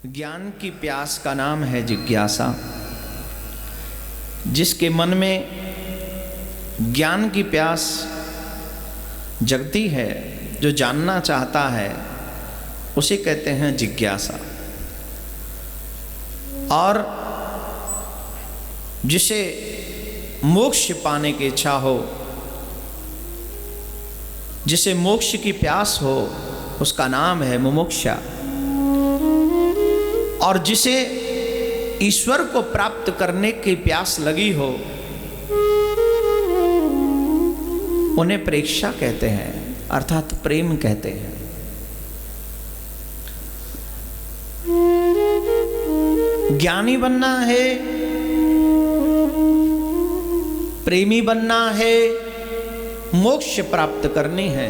ज्ञान की प्यास का नाम है जिज्ञासा। जिसके मन में ज्ञान की प्यास जगती है, जो जानना चाहता है, उसे कहते हैं जिज्ञासा। और जिसे मोक्ष पाने की इच्छा हो, जिसे मोक्ष की प्यास हो, उसका नाम है मुमुक्षा। और जिसे ईश्वर को प्राप्त करने की प्यास लगी हो, उन्हें प्रेक्षा कहते हैं, अर्थात प्रेम कहते हैं। ज्ञानी बनना है, प्रेमी बनना है, मोक्ष प्राप्त करनी है,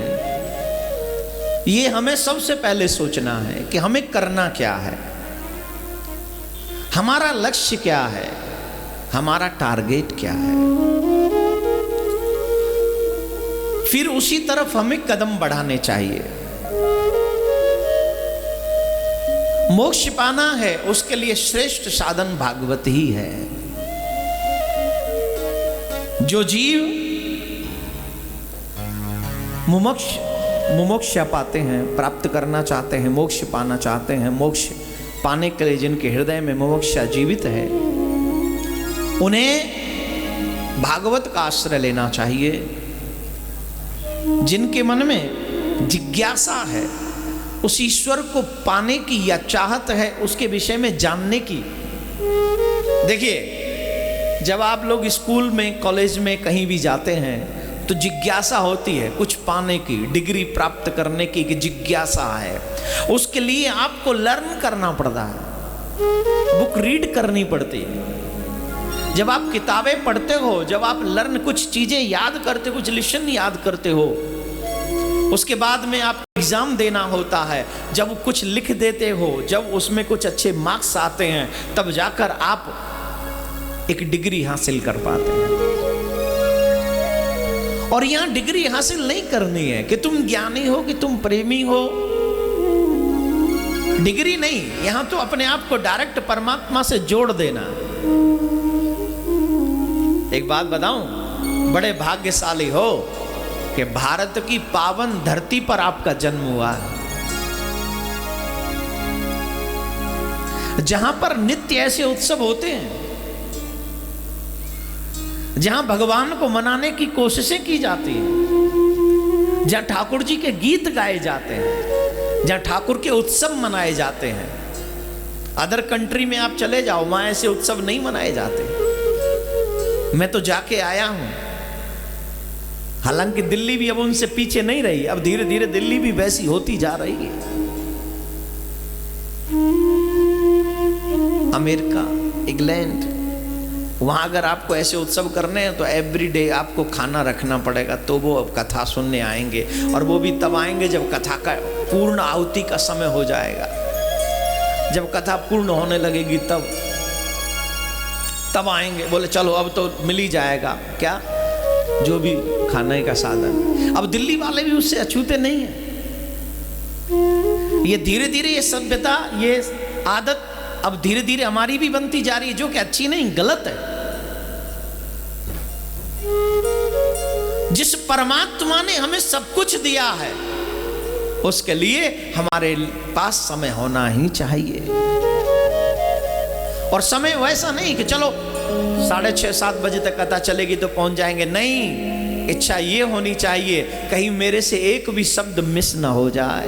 ये हमें सबसे पहले सोचना है कि हमें करना क्या है, हमारा लक्ष्य क्या है, हमारा टारगेट क्या है। फिर उसी तरफ हमें कदम बढ़ाने चाहिए। मोक्ष पाना है, उसके लिए श्रेष्ठ साधन भागवत ही है। जो जीव मुमुक्षा पाते हैं, प्राप्त करना चाहते हैं, मोक्ष पाना चाहते हैं, मोक्ष पाने के लिए जिनके हृदय में मुमुक्षा जीवित है, उन्हें भागवत का आश्रय लेना चाहिए। जिनके मन में जिज्ञासा है, उस ईश्वर को पाने की या चाहत है, उसके विषय में जानने की। देखिए, जब आप लोग स्कूल में, कॉलेज में कहीं भी जाते हैं तो जिज्ञासा होती है कुछ पाने की, डिग्री प्राप्त करने की जिज्ञासा है। उसके लिए आपको लर्न करना पड़ता है, बुक रीड करनी पड़ती है। जब आप किताबें पढ़ते हो, जब आप लर्न कुछ चीजें याद करते, कुछ लेसन याद करते हो, उसके बाद में आप एग्जाम देना होता है। जब कुछ लिख देते हो, जब उसमें कुछ अच्छे मार्क्स आते हैं, तब जाकर आप एक डिग्री हासिल कर पाते हैं। और यहां डिग्री हासिल नहीं करनी है कि तुम ज्ञानी हो, कि तुम प्रेमी हो, डिग्री नहीं। यहां तो अपने आप को डायरेक्ट परमात्मा से जोड़ देना। एक बात बताऊं, बड़े भाग्यशाली हो कि भारत की पावन धरती पर आपका जन्म हुआ है, जहां पर नित्य ऐसे उत्सव होते हैं, जहां भगवान को मनाने की कोशिशें की जाती हैं, जहां ठाकुर जी के गीत गाए जाते हैं, जहां ठाकुर के उत्सव मनाए जाते हैं। अदर कंट्री में आप चले जाओ, वहां ऐसे उत्सव नहीं मनाए जाते। मैं तो जाके आया हूं। हालांकि दिल्ली भी अब उनसे पीछे नहीं रही, अब धीरे धीरे दिल्ली भी वैसी होती जा रही है। अमेरिका, इंग्लैंड, वहां अगर आपको ऐसे उत्सव करने हैं तो एवरी डे आपको खाना रखना पड़ेगा, तो वो अब कथा सुनने आएंगे। और वो भी तब आएंगे जब कथा का पूर्ण आहुति का समय हो जाएगा। जब कथा पूर्ण होने लगेगी तब आएंगे। बोले चलो अब तो मिल ही जाएगा, क्या, जो भी खाने का साधन। अब दिल्ली वाले भी उससे अछूते नहीं है। ये धीरे धीरे ये सभ्यता, ये आदत अब धीरे धीरे हमारी भी बनती जा रही है, जो कि अच्छी नहीं, गलत है। जिस परमात्मा ने हमें सब कुछ दिया है, उसके लिए हमारे पास समय होना ही चाहिए। और समय वैसा नहीं कि चलो 6:30-7 बजे तक कथा चलेगी तो पहुंच जाएंगे। नहीं, इच्छा ये होनी चाहिए कहीं मेरे से एक भी शब्द मिस ना हो जाए।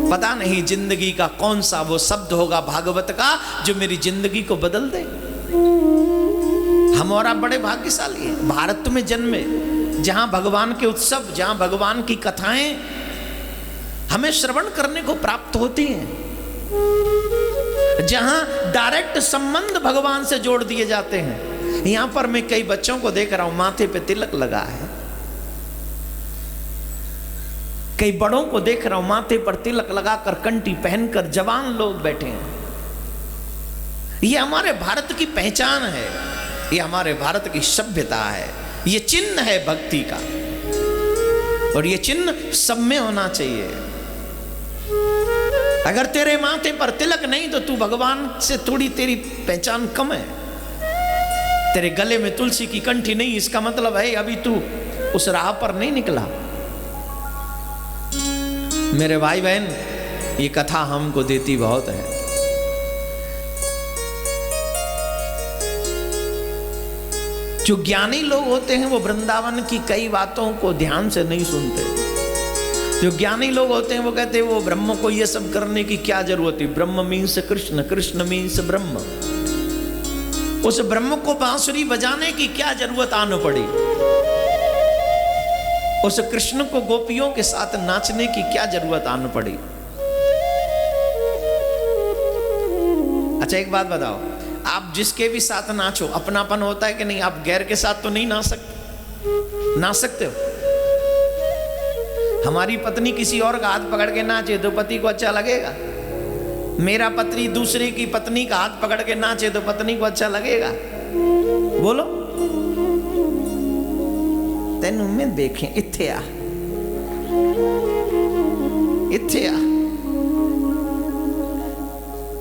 पता नहीं जिंदगी का कौन सा वो शब्द होगा भागवत का जो मेरी जिंदगी को बदल दे। हम और आप बड़े भाग्यशाली हैं, भारत में जन्मे, जहां भगवान के उत्सव, जहां भगवान की कथाएं हमें श्रवण करने को प्राप्त होती हैं, जहां डायरेक्ट संबंध भगवान से जोड़ दिए जाते हैं। यहां पर मैं कई बच्चों को देख रहा हूं, माथे पे तिलक लगा है। कई बड़ों को देख रहा हूं, माथे पर तिलक लगाकर, कंठी पहनकर जवान लोग बैठे हैं। ये हमारे भारत की पहचान है, ये हमारे भारत की सभ्यता है, ये चिन्ह है भक्ति का। और ये चिन्ह सब में होना चाहिए। अगर तेरे माथे पर तिलक नहीं तो तू भगवान से थोड़ी तेरी पहचान कम है। तेरे गले में तुलसी की कंठी नहीं, इसका मतलब है अभी तू उस राह पर नहीं निकला। मेरे भाई बहन, ये कथा हमको देती बहुत है। जो ज्ञानी लोग होते हैं वो वृंदावन की कई बातों को ध्यान से नहीं सुनते। जो ज्ञानी लोग होते हैं वो कहते हैं वो ब्रह्म को ये सब करने की क्या जरूरत है। ब्रह्म मीन्स कृष्ण, कृष्ण मीन्स ब्रह्म। उस ब्रह्म को बांसुरी बजाने की क्या जरूरत आने पड़ी। उस कृष्ण को गोपियों के साथ नाचने की क्या जरूरत आने पड़ी। अच्छा एक बात बताओ, आप जिसके भी साथ नाचो अपनापन होता है कि नहीं? आप गैर के साथ तो नहीं नाच सकते, नाच सकते हो? हमारी पत्नी किसी और का हाथ पकड़ के नाचे तो पति को अच्छा लगेगा? मेरा पति दूसरे की पत्नी का हाथ पकड़ के नाचे तो पत्नी को अच्छा लगेगा? बोलो। तेनू में देखें, इत्थे आ, इत्थे आ।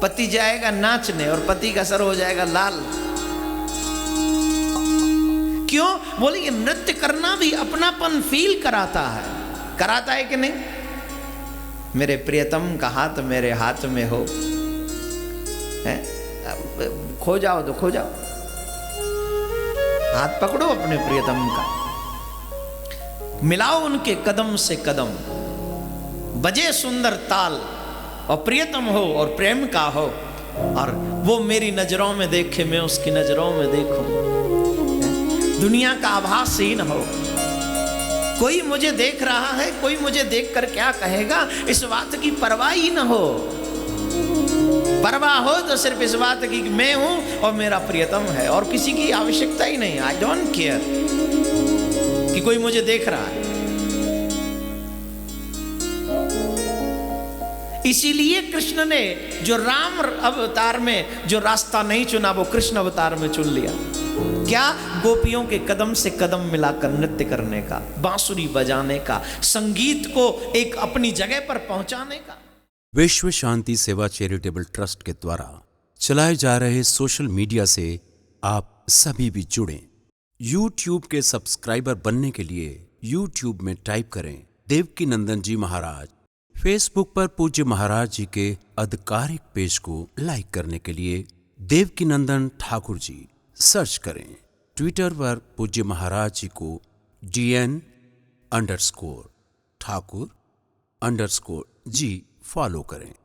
पति जाएगा नाचने और पति का सर हो जाएगा लाल। क्यों? बोले ये नृत्य करना भी अपनापन फील कराता है। कराता है कि नहीं? मेरे प्रियतम का हाथ मेरे हाथ में हो, है? खो जाओ तो खो जाओ, हाथ पकड़ो अपने प्रियतम का, मिलाओ उनके कदम से कदम, बजे सुंदर ताल, और प्रियतम हो और प्रेम का हो, और वो मेरी नजरों में देखे मैं उसकी नजरों में देखूं। दुनिया का आभास ही न हो। कोई मुझे देख रहा है, कोई मुझे देखकर क्या कहेगा, इस बात की परवाह ही न हो। परवाह हो तो सिर्फ इस बात की कि मैं हूं और मेरा प्रियतम है, और किसी की आवश्यकता ही नहीं। आई डोंट केयर कि कोई मुझे देख रहा है। इसीलिए कृष्ण ने जो राम अवतार में जो रास्ता नहीं चुना वो कृष्ण अवतार में चुन लिया। क्या? गोपियों के कदम से कदम मिलाकर नृत्य करने का, बांसुरी बजाने का, संगीत को एक अपनी जगह पर पहुंचाने का। विश्व शांति सेवा चैरिटेबल ट्रस्ट के द्वारा चलाए जा रहे सोशल मीडिया से आप सभी भी जुड़ें। YouTube के सब्सक्राइबर बनने के लिए YouTube में टाइप करें देवकीनंदन जी महाराज। फेसबुक पर पूज्य महाराज जी के आधिकारिक पेज को लाइक करने के लिए देवकीनंदन ठाकुर जी सर्च करें। ट्विटर पर पूज्य महाराज जी को DN_ठाकुर_जी फॉलो करें।